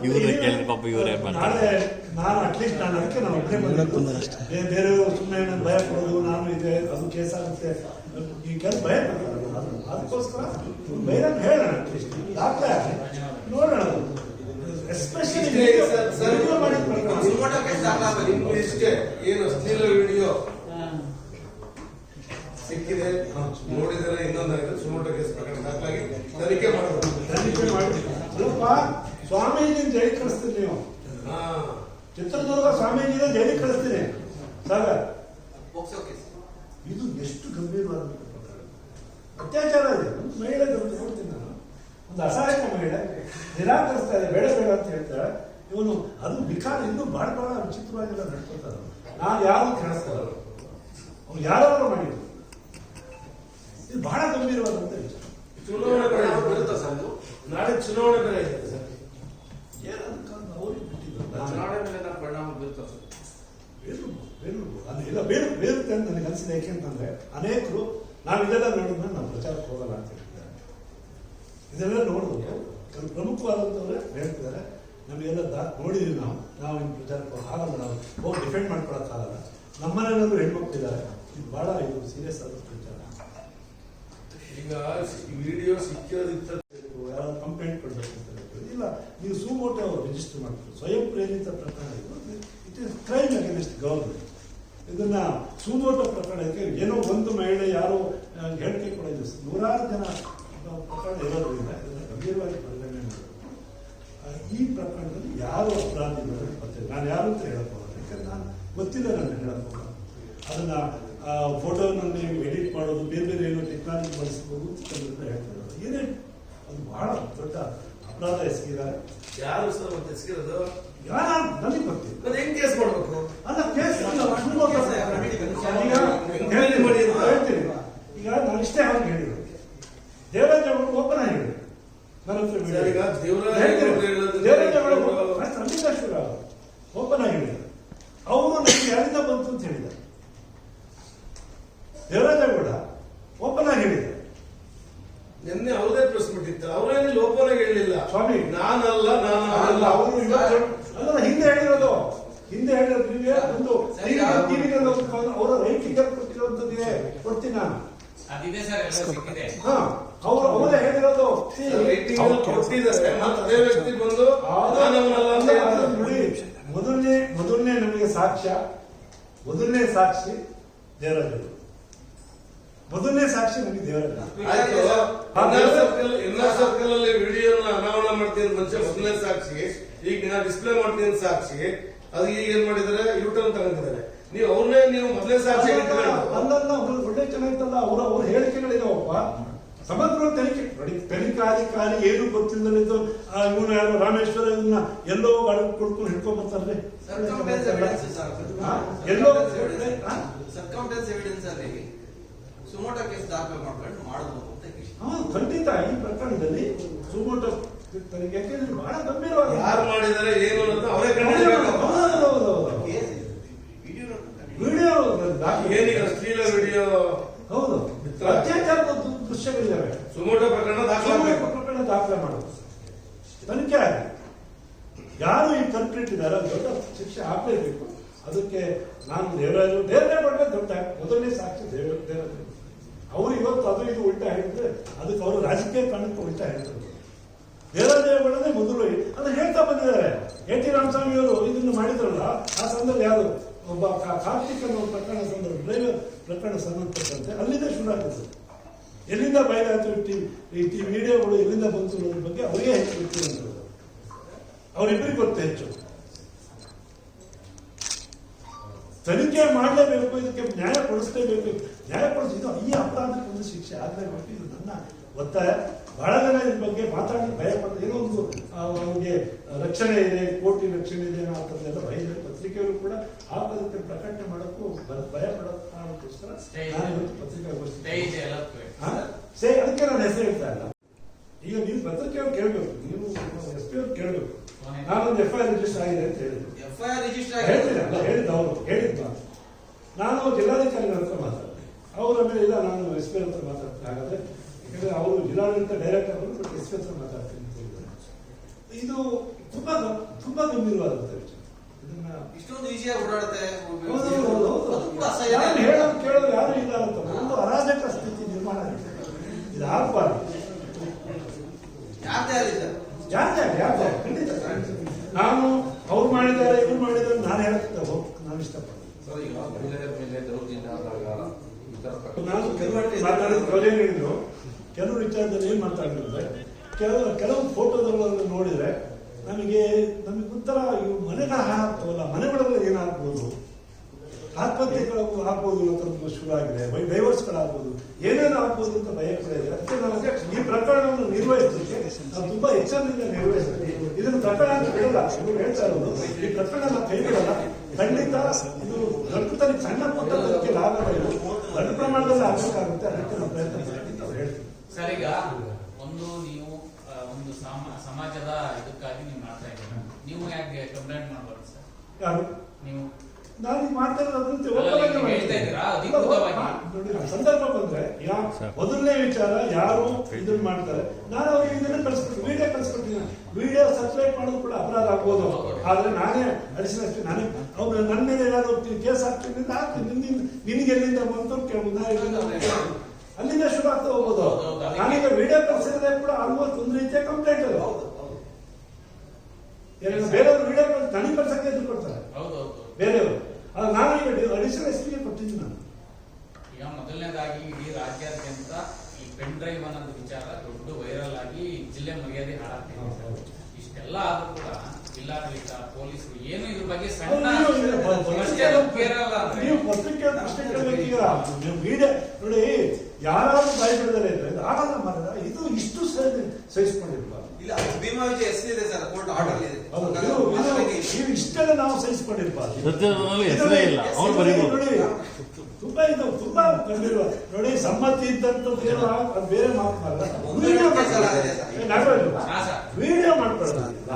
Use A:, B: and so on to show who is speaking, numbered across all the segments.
A: ಇವ್ರೆ ಕೇಳಿದ್ರೆ ಪಾಪ ಇವ್ರು ಏನು ಮಾಡ್ತಾರೆ.
B: ನಾನು ಅಟ್ಲೀಸ್ಟ್ ನಾನು ಅದಕ್ಕೆ ನಾನು ಒಬ್ಬನೇ ಬಂದಿದ್ದು. ಬೇರೆಯವರು ಸುಮ್ಮನೆ ನನ್ನ ಭಯ ಪಡೋದು, ನಾನು ಇದೆ ಅದು ಕೇಸ್ ಆಗುತ್ತೆ ಈ ಕೆಲಸ ಭಯ ಪಡ್ತಾರೆ. ಅದಕ್ಕೋಸ್ಕರ ಬೈರಂಗ್ ಹೇಳೋಣ, ಅಟ್ಲೀಸ್ಟ್ ದಾಖಲೆ ನೋಡೋಣ. ಎಸ್ಪೆಷಲಿ
C: ಏನು ಅಶ್ಲೀಲ ವಿಡಿಯೋ ಸಿಕ್ಕಿದೆ ನೋಡಿದರೆ ಇನ್ನೊಂದಾಗಿದೆ. ಸುಮೋಟೋ ಕೇಸ್ ಪ್ರಕರಣ ದಾಖಲಾಗಿ ತನಿಖೆ ಮಾಡಬಹುದು.
B: ತನಿಖೆ ಮಾಡಿ ಸ್ವಲ್ಪ ಸ್ವಾಮೀಜಿನ ಜೈಲಿಗೆ ಕಳಿಸ್ತೀನಿ. ನೀವು ಚಿತ್ರದುರ್ಗ ಸ್ವಾಮೀಜಿನ ಜೈಲಿಗೆ ಕಳಿಸ್ತೀನಿ ಸಾಗರ್. ಇದು ಎಷ್ಟು ಗಂಭೀರವಾದ ಅತ್ಯಾಚಾರ ಇದೆ. ಒಂದು ಮಹಿಳೆ ನೋಡ್ತೀನಿ ನಾನು, ಒಂದು ಅಸಹಾಯಕ ಮಹಿಳೆ ನಿರಾಕರಿಸ್ತಾ ಇದೆ, ಬೇಡ ಬೇಡ ಅಂತ ಹೇಳ್ತಾರೆ. ಇವನು ಅದು ವಿಕಾರ ಇನ್ನೂ ಬಹಳ ಬಹಳ ವಿಚಿತ್ರವಾಗಿಲ್ಲ ನಡ್ಕೊತಾರೆ. ನಾನು ಯಾರು ಕೇಳಿಸ್ತಾರ ಅವ್ರು ಯಾರು ಮಾಡಿದ್ರು. ಇದು ಬಹಳ ಗಂಭೀರವಾದಂತ ವಿಚಾರ.
C: ಚುನಾವಣೆ ಬರುತ್ತಾ ಸರ್? ನಾಳೆ ಚುನಾವಣೆ ಬೇರೆ ಇದೆ ಸರ್.
B: ಅವ್ರಿಗೆ ಬಿಟ್ಟಿದ್ದಾರೆ.
C: ಚುನಾವಣೆ ಮೇಲೆ ಪರಿಣಾಮ ಬೀರುತ್ತಾ ಸರ್?
B: ಇಲ್ಲ ಬೇರುತ್ತೆ ಅಂತ ನನಗೆ ಅನಿಸಿದೆ. ಯಾಕೆಂತಂದ್ರೆ ಅನೇಕರು ನಾವು ಇದೆಲ್ಲ ನೋಡಿದ್ಮೇಲೆ ನಾವು ಪ್ರಚಾರಕ್ಕೆ ಹೋಗಲ್ಲ ಅಂತ ಹೇಳಿದ್ದಾರೆ. ಇದೆಲ್ಲ ನೋಡಿದ್ರು ಕೆಲವು ಪ್ರಮುಖವಾದಂಥವ್ರೆ ಹೇಳ್ತಿದ್ದಾರೆ, ನಮಗೆಲ್ಲ ನೋಡಿದ್ವಿ ನಾವು ಇನ್ನು ಪ್ರಚಾರಕ್ಕೆ ಆಗಲ್ಲ, ನಾವು ಹೋಗಿ ಡಿಫೆಂಡ್ ಮಾಡ್ಕೊಳಕ್ಕಾಗಲ್ಲ. ನಮ್ಮನೆಯಲ್ಲೂ ಹೆಣ್ಮಕ್ಳಿದ್ದಾರೆ. ಇದು ಬಹಳ ಇದು ಸೀರಿಯಸ್ ಆದ ವಿಚಾರ.
C: ಈಗ ವಿಡಿಯೋ ಸಿಕ್ಕಿರೋದಿತ್ತ
B: ಯಾರು ಕಂಪ್ಲೇಂಟ್ ಕೊಡಬೇಕು ಅಂತ ಹೇಳ್ತೀವಿ. ಇಲ್ಲ, ನೀವು ಸುಮೋಟೋ ರಿಜಿಸ್ಟರ್ ಮಾಡ್ತೀವಿ. ಸ್ವಯಂ ಪ್ರೇರಿತ ಪ್ರಕರಣ ಇದು. It is crime against government. ಇದನ್ನ ಸುಮೋಟೋ ಪ್ರಕರಣಕ್ಕೆ ಏನೋ ಒಂದು ಮಹಿಳೆ ಯಾರೋ ಹೇಳಿಕೆ ಕೊಡೋದು, ನೂರಾರು ಜನ ಪ್ರಕರಣ ಇರೋದ್ರಿಂದ ಇದನ್ನು ಗಂಭೀರವಾಗಿ ಪರಿಗಣನೆ ಮಾಡಬೇಕು. ಈ ಪ್ರಕರಣದಲ್ಲಿ ಯಾರು ಅಪರಾಧಿಗಳು ಪತ್ತೆ, ನಾನು ಯಾರು ಅಂತ ಹೇಳಕ್ ಹೋಗಲ್ಲ. ಯಾಕಂದ್ರೆ ನಾನು ಗೊತ್ತಿಲ್ಲ, ನಾನು ಹೇಳಕ್ ಹೋಗಲ್ಲ. ಅದನ್ನ ಫೋಟೋನಲ್ಲಿ ಎಡಿಟ್ ಮಾಡೋದು, ಬೇರೆ ಬೇರೆ ಏನೋ ಟೆಕ್ನಾಲಜಿ ಬಳಸ್ಬೋದು ಅಂತ ಹೇಳ್ತಾರೆ. ಏನೇ ಅದು ಬಹಳ ದೊಡ್ಡ ಅಪರಾಧ ಎಸಗಿದ್ದಾರೆ.
C: ಯಾರು ಸರ್ ಮತ್ತೆ ಎಸಗಿರೋದು?
B: ನನಗೆ ಗೊತ್ತಿಲ್ಲ.
C: ಮತ್ತೆ ಹೆಂಗ್ ಕೇಸ್ ಮಾಡ್ಬೇಕು?
B: ಅಲ್ಲ, ಕೇಸ್ ಹೇಳ್ತೀನಿ. ಈಗ ನಾನು ಇಷ್ಟೇ ಹಾಗೆ ಹೇಳಿದ್ರು. ದೇವರಾಜ ಅವರು ಓಪನ್ ಆಗಿ ಹೇಳಿದ್ರು ನನ್ನ ಹತ್ರ. ದೇವರಾಜ ಅವರು ಸಂಗೀತಾಶ್ವರ ಓಪನ್ ಆಗಿ ಹೇಳಿದ್ರು. ಅವರು ನನಗೆ ಯಾರಿಂದ ಬಂತು ಅಂತ ಹೇಳಿದ್ದಾರೆ. ದೇವರಾಜಗೌಡ ಓಪನ್ ಆಗಿ ಹೇಳಿದ್ದಾರೆ.
C: ನಿನ್ನೆ ಅವರೇ ಪ್ರೆಸ್ ಬಿಟ್ಟಿತ್ತು. ಅವರೇನಿಲ್ಲ, ಓಪನ್ ಆಗಿ ಹೇಳಿಲ್ಲ.
B: ಸ್ವಾಮಿ
C: ನಾನಲ್ಲ
B: ಅವರು ಅಲ್ಲ, ಹಿಂದೆ ಹೇಳಿರೋದು ನೀವೇ ಒಂದು ಅವರ ರೈಟಿಗೆ ಕೊಟ್ಟಿರುವಂತದ್ದಿದೆ, ಕೊಡ್ತೀನಿ ನಾನು. ಅವರೇ ಹೇಳಿರೋದು.
C: ಅದೇ ವ್ಯಕ್ತಿ ಬಂದು
B: ನೋಡಿ, ಮೊದಲನೇ ನಮಗೆ ಮೊದಲನೇ ಸಾಕ್ಷಿ ದೇವರಾಜರು. ಮೊದಲನೇ ಸಾಕ್ಷಿ ನಮಗೆ ದೇವರಾಜ.
C: ಎಲ್ಲ ಸರ್ಕಲ್ ಅಲ್ಲಿ ವಿಡಿಯೋನ ಅನಾವರಣ ಮಾಡ್ತೀನಿ ಮುಂಚೆ ಮೊದಲನೇ ಸಾಕ್ಷಿ, ಈಗ ನಾ ಡಿಸ್ಪ್ಲೇ ಮಾಡ್ತೀನಿ ಸಾಕ್ಷಿ. ಅದು ಈಗ ಏನ್ ಮಾಡಿದ್ದಾರೆ, ಯೂಟರ್ನ್ ತಗೊಂಡಿದ್ದಾರೆ. ನೀವು ಅವ್ರನ್ನೇ ನೀವು ಮೊದಲನೇ ಸಾಕ್ಷಿ
B: ಅಲ್ಲಲ್ಲ, ಒಳ್ಳೆ ಚೆನ್ನಾಗಿತ್ತಲ್ಲ. ಅವ್ರ ಹೇಳಿಕೆಗಳಿದಾವಪ್ಪ. ಸಮಗ್ರ ತನಿಖಾಧಿಕಾರಿ ಏನು ಗೊತ್ತಿಲ್ಲದಿದ್ದು ಇವನು ಯಾರು ರಾಮೇಶ್ವರ ಇವನ್ನ ಎಲ್ಲೋ ಕೊಡ್ಕೊಂಡು ಹಿಡ್ಕೊಂಡ್ ಬರ್ತಾರೆ. ಎಲ್ಲೋ
D: ಸುಮೋಟೋ ಕೇಸ್ ದಾಖಲೆ ಮಾಡ್ಕೊಂಡು ಮಾಡಬಹುದು ಅಂತ.
B: ಖಂಡಿತ ಈ ಪ್ರಕರಣದಲ್ಲಿ ಸುಮೋಟೋ ತನಿಖೆ, ಯಾಕೆಂದ್ರೆ ಬಹಳ ಗಂಭೀರವಾಗಿ
C: ಯಾರು ಮಾಡಿದ್ದಾರೆ ಏನು ಅನ್ನೋದು ಅವರೇ
B: ವಿಡಿಯೋ
C: ಏನೀಗ ಅಶ್ಲೀಲ ವಿಡಿಯೋ,
B: ಹೌದು, ಅತ್ಯಾಚಾರದ ದೃಶ್ಯಗಳಿದ್ದಾವೆ.
C: ಸುಮೋಟೋ ಪ್ರಕರಣ
B: ದಾಖಲೆ ಮಾಡೋದು ತನಿಖೆ ಆಗಿ ಯಾರು ಈ ಕಲ್ಪ್ರಿಟ್ ಇದ್ದಾರೆ ದೊಡ್ಡ ಶಿಕ್ಷೆ ಹಾಕಲೇಬೇಕು. ಅದಕ್ಕೆ ನಾನು ದೇವರೇ ಮಾಡಬೇಕು. ದೊಡ್ಡ ಮೊದಲನೇ ಸಾಕ್ಷಿ ದೇವರಾಜ. ಅವರು ಇವತ್ತು ಅದು ಇದು ಉಲ್ಟಾ ಹೇಳಿದ್ರೆ ಅದಕ್ಕೆ ಅವರು ರಾಜಕೀಯ ಕಾರಣಕ್ಕೆ ಉಲ್ಟಾ ಹೇಳ್ತಾರೆ. ದೇವರಾಜೇಗೌಡನೇ ಮೊದಲು ಅದನ್ನ ಹೇಳ್ತಾ ಬಂದಿದ್ದಾರೆ. ಎ.ಟಿ. ರಾಮಸ್ವಾಮಿ ಅವರು ಇದನ್ನು ಮಾಡಿದ್ರಲ್ಲ, ಆ ಸಂದರ್ಭ ಯಾರು ಒಬ್ಬ ಕಾರ್ತಿಕ್ ಅನ್ನೋ ಪ್ರಕರಣ ಸಂದರ್ಭ ಡ್ರೈವರ್ ಪ್ರಕರಣ ಸಂಬಂಧಪಟ್ಟಂತೆ ಅಲ್ಲಿಂದ ಶುರು ಆಗ್ತದೆ. ಎಲ್ಲಿಂದ ಬಯಲಾಯ್ತು ಈ ವಿಡಿಯೋಗಳು ಎಲ್ಲಿಂದ ಬಂತು ಅನ್ನೋದ್ರ ಬಗ್ಗೆ ಅವರಿಗೆ ಹೆಚ್ಚು ಗೊತ್ತಿರೋದು. ಅವರಿಬ್ಬರಿಗೆ ಗೊತ್ತು ಹೆಚ್ಚು. ತನಿಖೆ ಮಾಡಲೇಬೇಕು, ಇದಕ್ಕೆ ನ್ಯಾಯ ಕೊಡಿಸಲೇಬೇಕು. ನ್ಯಾಯ ಕೊಡಿಸಿದ್ದು ಈ ಅಪರಾಧಕ್ಕೆ ಒಂದು ಶಿಕ್ಷೆ ಆಗಲೇಬೇಕು. ಇದು ನನ್ನ ಒತ್ತಾಯ. ಬಹಳ ಜನ ಇದ್ರ ಬಗ್ಗೆ ಮಾತಾಡಿ ಭಯ ಪಡ್ತಾರೆ. ಏನೋ ಒಂದು ಅವ್ರಿಗೆ ರಕ್ಷಣೆ ಇದೆ, ಕೋಟಿ ರಕ್ಷಣೆ ಇದೆ ಅನ್ನೋ ಅಂಥದ್ದೆಲ್ಲ ಭಯ ಇದೆ. ಪತ್ರಿಕೆಯವರು ಕೂಡ ಆಗೋದಕ್ಕೆ ಪ್ರಕಟಣೆ ಮಾಡೋಕ್ಕೂ ಭಯ ಪಡೋದಕ್ಕೋಸ್ಕರ ನಾನು ಇವತ್ತು ಪತ್ರಿಕಾಗೋಷ್ಠಿ ಅದಕ್ಕೆ ನಾನು ಹೆಸರು ಹೇಳ್ತಾ ಇಲ್ಲ. ಈಗ ನೀವು ಪತ್ರಿಕೆಯವ್ರು ಕೇಳಬೇಕು, ನೀವು ಎಸ್ ಪಿ ಅವ್ರು ಕೇಳಬೇಕು. ನಾನೊಂದು FIR ರಿಜಿಸ್ಟರ್ ಆಗಿದೆ ಅಂತ ಹೇಳಿದ್ರು. ಹೇಳಿದ್ದು ಅವರು ಹೇಳಿದ್ದು. ನಾನು ಜಿಲ್ಲಾಧಿಕಾರಿಗಳ ಹತ್ರ ಮಾತಾಡ್ತೀನಿ. ಅವರ ಮೇಲೆ ಇಲ್ಲ, ನಾನು SP ಹತ್ರ ಮಾತಾಡ್ತೀನಿ. ಹಾಗಾದ್ರೆ ಯಾಕಂದ್ರೆ ಅವರು ಜಿಲ್ಲಾಡಳಿತ ಡೈರೆಕ್ಟರ್ ಅವರು SP ಹತ್ರ ಮಾತಾಡ್ತೀನಿ ಅಂತ ಹೇಳಿದ್ರು. ಇದು ತುಂಬಾ ಗಂಭೀರವಾದಂತ ವಿಚಾರ. ಇದನ್ನ
D: ಇಷ್ಟೊಂದು ಈಸಿಯಾಗಿ ಓಡಾಡುತ್ತೆ
B: ಅದು ಕೂಡ ಯಾರು ಹೇಳೋದು ಕೇಳೋದು ಯಾರು ಇಲ್ಲ ಅಂತ ಒಂದು ಅರಾಜಕ ಸ್ಥಿತಿ ನಿರ್ಮಾಣ ಆಗಿದೆ. ಇದು ಆಗಬಾರ್ದು. ಯಾರ್ದೇ ಖಂಡಿತ ನಾನು ಅವ್ರು ಮಾಡಿದ್ದಾರೆ ಇವ್ರು ಮಾಡಿದ್ದಾರೆ ನಾನು ಹೇಳಕ್ಕೆ ನಾನು ಇಷ್ಟಪಡ್ತೀನಿ. ನಾನು ಕೆಲವರು ಹೇಳಿದ್ರು, ಕೆಲವು ವಿಚಾರದಲ್ಲಿ ಏನ್ ಮಾತಾಡಿದ್ರೆ ಕೆಲವು ಫೋಟೋಗಳನ್ನು ನೋಡಿದ್ರೆ ನಮಗೆ ಒಂಥರ ಇವು ಮನೆಗಳ ಹಾಕ್ತವಲ್ಲ, ಮನೆಗಳಲ್ಲಿ ಏನಾಗ್ಬೋದು, ಆತ್ಮಹತ್ಯೆಗಳು ಆಗ್ಬೋದು ಅಂತ ಶುರು ಆಗಿದೆ, ಡೈವರ್ಸ್ಗಳಾಗ್ಬೋದು, ಏನೇನು ಆಗ್ಬೋದು ಅಂತ ಭಯ ಕೂಡ ಇದೆ. ಅದಕ್ಕೆ ನಾವು ಈ ಪ್ರಕರಣವನ್ನು ನಿರ್ವಹಿಸಲಿಕ್ಕೆ ನಾವು ತುಂಬಾ ಎಚ್ಚರದಿಂದ ನಿರ್ವಹಿಸಬೇಕು. ಇದನ್ನು ಪ್ರಕರಣ ಅಂತ ಬಿಡಲ್ಲ, ಇವರು ಹೇಳ್ತಾ ಇರೋದು ಈ ಪ್ರಕರಣ ನಾವು ಕೈ ಬಿಡಲ್ಲ. ಖಂಡಿತ ಇದು ದೊಡ್ಡತನ ಸಣ್ಣ ಪುಟ್ಟದಕ್ಕೆ ಲಾಭ ಇಲ್ಲ, ದೊಡ್ಡ ಪ್ರಮಾಣದಲ್ಲಿ ಆಗಬೇಕಾಗುತ್ತೆ. ಅದಕ್ಕೆ ನಾವು ಪ್ರಯತ್ನ ಮಾಡ್ತೀವಿ ನಾವು ಹೇಳ್ತೀವಿ.
E: ಸರ್, ಈಗ ನೀವು ಒಂದು ಸಮಾಜದ ಇದಕ್ಕಾಗಿ ನೀವು ಮಾಡ್ತಾ ಇದ್ದೀರಾ, ನೀವು ಯಾಕೆ ಕಂಪ್ಲೇಂಟ್ ಮಾಡಬಾರ್ದು ಸರ್?
B: ಯಾರು
E: ನೀವು
B: ನಾನು ಮಾತಾಡೋದಂತೆ ನೋಡಿ, ಸಂದರ್ಭ ಬಂದ್ರೆ ಮೊದಲನೇ ವಿಚಾರ ಯಾರು ಇದನ್ನ ಮಾಡ್ತಾರೆ, ನಾನು ಅವ್ರಿಗೆ ಇದನ್ನ ಕಳಿಸ್ಬಿಟ್ಟು ವಿಡಿಯೋ ಕಳಿಸ್ಬಿಟ್ಟಿದ್ದೀನಿ. ವಿಡಿಯೋ ಸರ್ಕ್ಯುಲೇಟ್ ಮಾಡೋದು ಕೂಡ ಅಪರಾಧ ಆಗ್ಬೋದು. ಆದ್ರೆ ನಾನೇ ಅಡಿಷನಲ್ ನಾನೇ ಅವ್ರು ನನ್ನ ಮೇಲೆ ಏನಾದ್ರು ಕೇಸ್ ಹಾಕ್ತೀನಿ ನಿನ್ಗೆ ಎಲ್ಲಿಂದ ಬಂತು ಅಲ್ಲಿಂದ ಶುರು ಆಗ್ತಾ ಹೋಗ್ಬೋದು. ನಾನೀಗ ವಿಡಿಯೋ ಕಳಿಸಿದ್ರೆ ಕೂಡ ಆಲ್ಮೋಸ್ಟ್ ಒಂದು ರೀತಿಯ ಕಂಪ್ಲೇಂಟ್ ಅದು. ಬೇರೆಯವರು ವಿಡಿಯೋ ನನಗೆ ಕಳ್ಸಕ್ಕೆ ಎದುರು ಕೊಡ್ತಾರೆ ಬೇರೆಯವರು. ನಾನು ಈಗ ಅಡಿಷನಲ್ ಎಸ್ಪಿಗೆ ಕೊಟ್ಟಿದ್ದೀನಿ. ನಾನು
E: ಈಗ ಮೊದಲನೇದಾಗಿ ಇಡೀ ರಾಜ್ಯಾದ್ಯಂತ ಈ ಪೆನ್ ಡ್ರೈವ್ ಅನ್ನೋದು ವಿಚಾರ ದೊಡ್ಡ ವೈರಲ್ ಆಗಿ ಜಿಲ್ಲೆ ಮರ್ಯಾದೆ ಹಾಳಾಗ್ತಿದೆ. ಇಷ್ಟೆಲ್ಲ ಆದ್ರೂ ಕೂಡ ಜಿಲ್ಲಾಡಳಿತ ಪೊಲೀಸರು ಏನು ಇದ್ರ ಬಗ್ಗೆ ಸಣ್ಣ
B: ನೀವು ಪತ್ರಿಕೆ ಪ್ರಶ್ನೆ ಕೇಳಬೇಕೀಗ. ನೀವು ವಿಡಿಯೋ ನೋಡಿ, ಯಾರಾದ್ರೂ ಬಾಯಿ ಬಿಡದರೆ ಇದ್ರೆ ಆಗಲ್ಲ ಮಾತ್ರ. ಇದು ಇಷ್ಟು ಸಹಿಸ್ಕೊಂಡಿರ್ಬಾರ್ದು.
D: ಭೀಮಾ ವಿಜಯ್ ಎಸ್ ಇದೆ ಸರ್, ಕೋರ್ಟ್ ಆರ್ಡರ್ ಇದೆ.
B: ನೀವು ಇಷ್ಟೆಲ್ಲ ನಾವು ಸಹಿಸ್ಕೊಂಡಿರ್ಬಾರ್ದು.
A: ನೋಡಿ,
B: ತುಂಬಾ ಇದು ತುಂಬಾ ಗಂಭೀರ ನೋಡಿ. ಸಮ್ಮತಿ ಇದ್ದಂತ ಬೇರೆ ಮಾತನಾಡ ವಿಡಿಯೋ ಮಾಡ್ಕೊಳ್ಳೋದಿಲ್ಲ.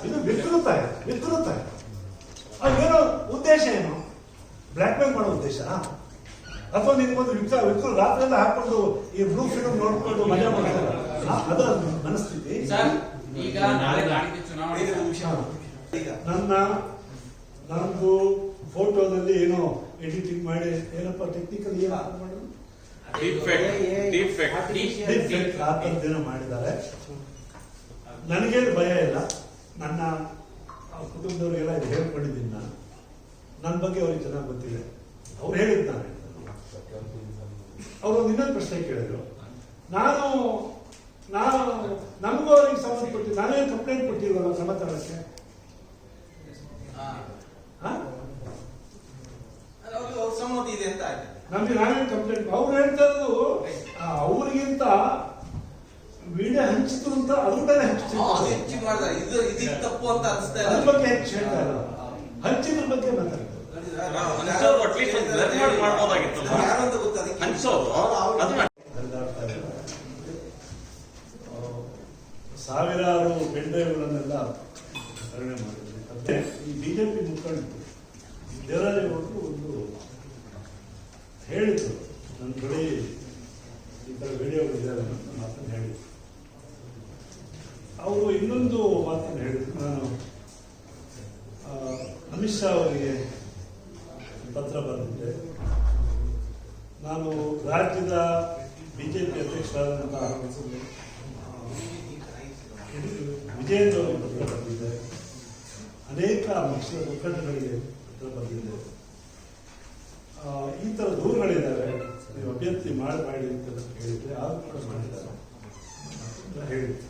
B: ಇದು ವಿಕೃತ ಏನೋ ಉದ್ದೇಶ ಏನು? ಬ್ಲಾಕ್ ಮೇಲ್ ಮಾಡೋ ಉದ್ದೇಶ ಅಥವಾ ನಿಮ್ಗೊಂದು ರಾತ್ರಿಯೆಲ್ಲ ಹಾಕೊಂಡು ಈ ಬ್ಲೂ ಫಿಲ್ಮ್ ನೋಡ್ಕೊಂಡು ಮಜಾ ಮಾಡ್ತಾರೆ, ಅದ ಮನಸ್ಥಿತಿ.
E: ಈಗ ನಾಳೆ ಚುನಾವಣೆ
B: ನಂದು ಫೋಟೋದಲ್ಲಿ ಏನೋ ಎಡಿಟಿಂಗ್ ಮಾಡಿ ಏನಪ್ಪ ಟೆಕ್ನಿಕಲ್ ಏನು ಮಾಡೋದು ಆತದ್ದೇನೋ ಮಾಡಿದ್ದಾರೆ. ನನಗೇನು ಭಯ ಇಲ್ಲ. ನನ್ನ ಕುಟುಂಬದವ್ರಿಗೆಲ್ಲ ಇದು ಹೇಳ್ಕೊಂಡಿದ್ದೀನಿ. ನನ್ನ ಬಗ್ಗೆ ಅವ್ರಿಗೆ ಚೆನ್ನಾಗಿ ಗೊತ್ತಿದೆ. ಅವ್ರು ಹೇಳಿದ್ ನಾನು ಅವರು ಇನ್ನೊಂದು ಪ್ರಶ್ನೆ ಕೇಳಿದ್ರು. ನಾನು ನಮಗೂ ಅವ್ರಿಗೆ ಸಂಬಂಧಪಟ್ಟ ನಾನೇನು ಕಂಪ್ಲೇಂಟ್ ಕೊಟ್ಟಿಲ್ವಲ್ಲ ಕ್ರಮ ತಗೊಳ್ಳಕ್ಕೆ.
D: ಸಮ್ಮತಿ ಇದೆ ಅಂತ ಆಯ್ತು.
B: ನಮ್ಗೆ ನಾನೇನು ಕಂಪ್ಲೇಂಟ್ ಅವ್ರು ಹೇಳ್ತಾ ಇರೋದು ಅವ್ರಿಗಿಂತ ವಿಡಿಯೋ ಹಂಚಿತು ಅಂತ ಅದ್ರ ಮೇಲೆ
D: ಹೆಚ್ಚು ಮಾಡ್ತಾರೆ. ಇದು ತಪ್ಪು ಅಂತ ಅನಿಸ್ತಾ
B: ಅದ್ರ ಬಗ್ಗೆ ಹೆಚ್ಚು ಹೇಳ್ತಾ ಇಲ್ಲ, ಹಂಚಿದ್ರ ಬಗ್ಗೆ ಮಾತಾಡ್ತಾರೆ. ಸಾವಿರಾರು ಪೆಂಡ್ರೈವ್ಗಳನ್ನೆಲ್ಲ ಧಾರಣೆ ಮಾಡಿದ್ರು. ಈ ಬಿಜೆಪಿ ಮುಖಂಡರು ದೇವರಾಜೇಗೌಡರು ಒಂದು ಹೇಳಿದ್ರು, ನನ್ನ ಬಳಿ ಈ ತರ ವಿಡಿಯೋಗಳಿದ್ದಾರೆ ಅಂತ ಮಾತನ್ನು ಹೇಳಿದ್ರು. ಅವರು ಇನ್ನೊಂದು ಮಾತನ್ನು ಹೇಳಿದ್ರು. ನಾನು ಅಮಿತ್ ಶಾ ಅವರಿಗೆ ಪತ್ರ ಬರೆದಿದ್ದೆ. ನಾನು ರಾಜ್ಯದ ಬಿಜೆಪಿ ಅಧ್ಯಕ್ಷರಾದಂತಹ ವಿಜಯೇಂದ್ರ ಅವರಿಗೆ ಪತ್ರ ಬರೆದಿದ್ದೆ. ಅನೇಕ ಪಕ್ಷದ ಮುಖಂಡಗಳಿಗೆ ಪತ್ರ ಬರೆದಿದ್ದೆ. ಈ ತರ ದೂರುಗಳಿದ್ದಾವೆ, ನೀವು ಅಭ್ಯರ್ಥಿ ಮಾಡಿ ಅಂತ ಹೇಳಿದ್ರೆ ಆದ್ರೂ ಕೂಡ ಮಾಡಿದ್ದಾರೆ ಹೇಳಿದ್ರು.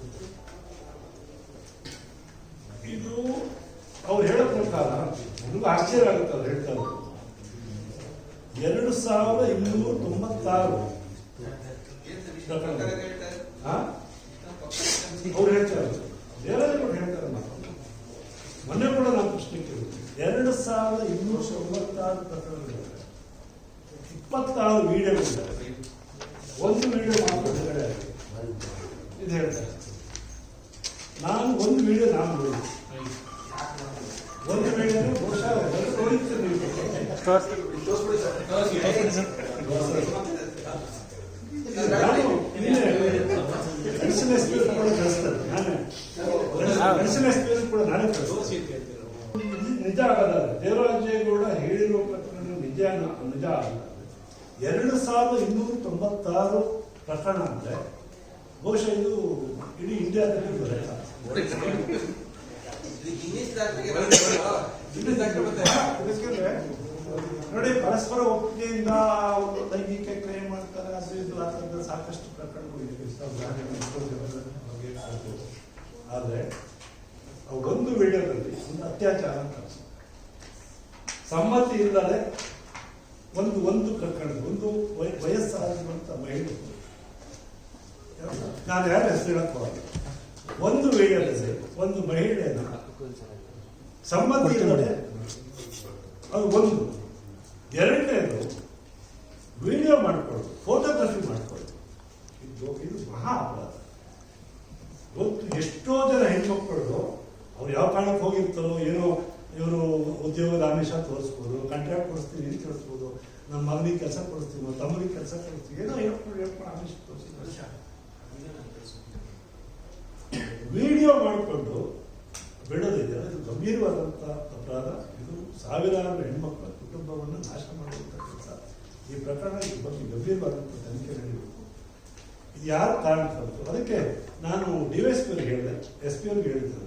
B: ಇದು ಅವ್ರು ಹೇಳೋ ಪ್ರಕಾರ ನನಗೂ ಆಶ್ಚರ್ಯ ಆಗುತ್ತೆ. ಅವ್ರು ಹೇಳ್ತಾ ಇದ್ರು 2296 ಅವ್ರು ಹೇಳ್ತಾರೆ, ದೇವರಾಜೇಗೌಡ ಹೇಳ್ತಾರೆ. ಮೊನ್ನೆ ಕೂಡ ನಾನು ಪ್ರಶ್ನೆ ಕೇಳಿದ್ದೆ. 2296 ಪ್ರಕರಣಗಳಿವೆ, 26 ವಿಡಿಯೋಗಳಿದ್ದಾರೆ, ಒಂದು ವಿಡಿಯೋ ಮಾತ್ರ ಬಿಡುಗಡೆ ಆಗಿದೆ. ಇದು ಹೇಳ್ತಾರೆ. ನಾನು ಒಂದು ವಿಡಿಯೋ ನೋಡಿ, ಒಂದು ವಿಡಿಯೋ ಬಹುಶಃ ನೋಡಿರ್ತೀನಿ. ನಾನು ಮೆಡಿಸಿನ್ ಎಕ್ಸ್ಪೀರಿಯನ್ಸ್ ಕೂಡ ನಾನೇ ನಿಜ ಆಗಲ್ಲ. ದೇವರಾಜೇಗೌಡ ಹೇಳಿರುವ ಪ್ರಕರಣ ನಿಜ ಆಗಲ್ಲ. 2296 ಪ್ರಕರಣ ಅಂದ್ರೆ ಬಹುಶಃ ಇದು ಇಡೀ ಇಂಡಿಯಾದಲ್ಲಿ ಬರಲ್ಲ. ನೋಡಿ, ಪರಸ್ಪರ ಒಪ್ಪಿಗೆಯಿಂದ ಲೈಂಗಿಕ ಕ್ರಿಯೆ ಮಾಡ್ತಾರೆ, ಅದು ಇದು ಆ ಥರದ ಸಾಕಷ್ಟು ಪ್ರಕರಣಗಳು ಇದೆ. ಆದ್ರೆ ಒಂದು ವಿಡಿಯೋದಲ್ಲಿ ಒಂದು ಅತ್ಯಾಚಾರ ಅಂತ ಸಮ್ಮತಿ ಇಲ್ಲದೆ ಒಂದು ಪ್ರಕರಣ, ಒಂದು ವಯಸ್ಸಾಗಿರುವಂತ ಮಹಿಳೆ, ನಾನು ಯಾರು ಹೆಸರು ಹೇಳಕ್ ಒಂದು ವಿಡಿಯೋದಲ್ಲಿ ಒಂದು ಮಹಿಳೆಯನ್ನ ಸಮ್ಮತಿ ಇಲ್ಲದೆ, ಅದು ಒಂದು. ಎರಡನೇದು ವಿಡಿಯೋ ಮಾಡ್ಕೊಳ್ಳೋದು, ಫೋಟೋಗ್ರಫಿ ಮಾಡ್ಕೊಳ್ಳೋದು, ಇದು ಮಹಾ ಅಪರಾಧ. ಇವತ್ತು ಎಷ್ಟೋ ಜನ ಹೆಣ್ಮಕ್ಳು ಅವ್ರು ಯಾವ ಕಾರಣಕ್ಕೆ ಹೋಗಿರ್ತಾರೋ ಏನೋ, ಇವರು ಉದ್ಯೋಗದ ಆಮಿಷ ತೋರಿಸ್ಬೋದು, ಕಾಂಟ್ರಾಕ್ಟ್ ಕೊಡಿಸ್ತೀವಿ ಅಂತ ತೋರಿಸ್ಬೋದು, ನಮ್ಮ ಮಗನಿಗೆ ಕೆಲಸ ಕೊಡಿಸ್ತೀವಿ, ತಮ್ಮನಿಗೆ ಕೆಲಸ ಕೊಡಿಸ್ತೀವಿ, ಏನೋ ಹೇಳ್ಕೊಂಡು ಆಮಿಷ ತೋರಿಸ್ತೀವಿ. ವಿಡಿಯೋ ಮಾಡಿಕೊಂಡು ಬಿಡೋದಿದೆ, ಅದು ಗಂಭೀರವಾದಂಥ ಅಪರಾಧ. ಇದು ಸಾವಿರಾರು ಹೆಣ್ಮಕ್ಳ ಕುಟುಂಬವನ್ನು ನಾಶ ಮಾಡುವಂಥ ಕೆಲಸ. ಈ ಪ್ರಕರಣ ಈ ಬಗ್ಗೆ ಗಂಭೀರವಾದಂಥ ತನಿಖೆ ನಡೆಯಬೇಕು. ಇದು ಯಾರು ಕಾರಣ? ಅದಕ್ಕೆ ನಾನು DYSP ಅವ್ರಿಗೆ ಹೇಳಿದೆ, SP ಅವ್ರಿಗೆ ಹೇಳಿದ್ದೆ.